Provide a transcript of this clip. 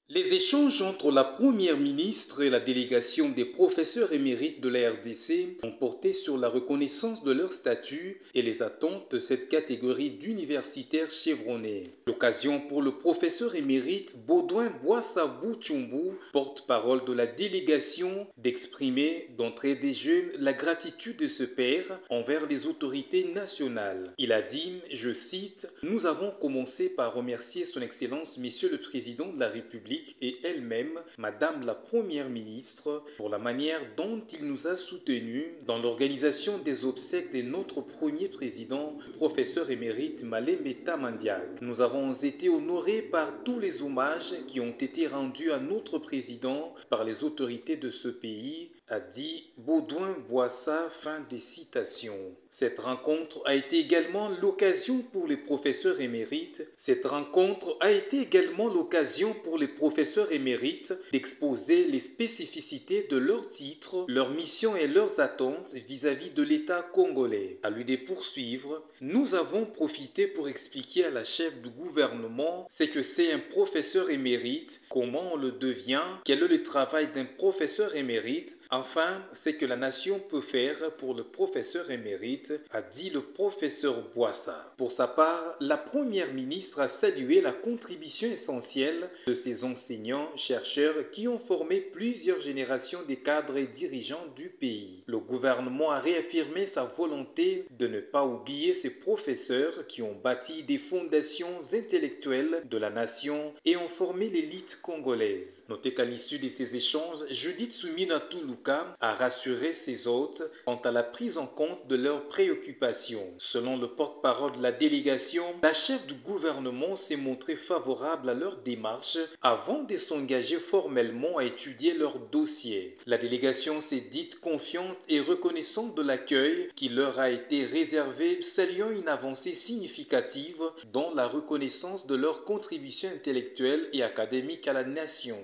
Les échanges entre la Première ministre et la délégation des professeurs émérites de la RDC ont porté sur la reconnaissance de leur statut et les attentes de cette catégorie d'universitaires chevronnés. L'occasion pour le professeur émérite Baudouin Boissa Bouchumbu, porte-parole de la délégation, d'exprimer d'entrée des jeux la gratitude de ce père envers les autorités nationales. Il a dit, je cite, « Nous avons commencé par remercier son Excellence Monsieur le Président de la République et elle-même, Madame la Première ministre, pour la manière dont il nous a soutenus dans l'organisation des obsèques de notre premier président, le professeur émérite Malembe Mandiac. Nous avons été honorés par tous les hommages qui ont été rendus à notre président par les autorités de ce pays, a dit Baudouin Boissa, fin des citations. Cette rencontre a été également l'occasion pour les professeurs émérites. D'exposer les spécificités de leurs titres, leurs missions et leurs attentes vis-à-vis de l'État congolais. À lui de poursuivre, nous avons profité pour expliquer à la chef du gouvernement ce que c'est un professeur émérite, comment on le devient, quel est le travail d'un professeur émérite, enfin, ce que la nation peut faire pour le professeur émérite, a dit le professeur Boissa. Pour sa part, la première ministre a salué la contribution essentielle de ces enseignants-chercheurs qui ont formé plusieurs générations de cadres et dirigeants du pays. Le gouvernement a réaffirmé sa volonté de ne pas oublier ces professeurs qui ont bâti des fondations intellectuelles de la nation et ont formé l'élite congolaise. Notez qu'à l'issue de ces échanges, Judith Soumina Tuluka a rassuré ses hôtes quant à la prise en compte de leurs préoccupations. Selon le porte-parole de la délégation, la chef du gouvernement s'est montrée favorable à leur démarche avant de s'engager formellement à étudier leur dossier. La délégation s'est dite confiante et reconnaissante de l'accueil qui leur a été réservé, saluant une avancée significative dans la reconnaissance de leur contribution intellectuelle et académique à la nation.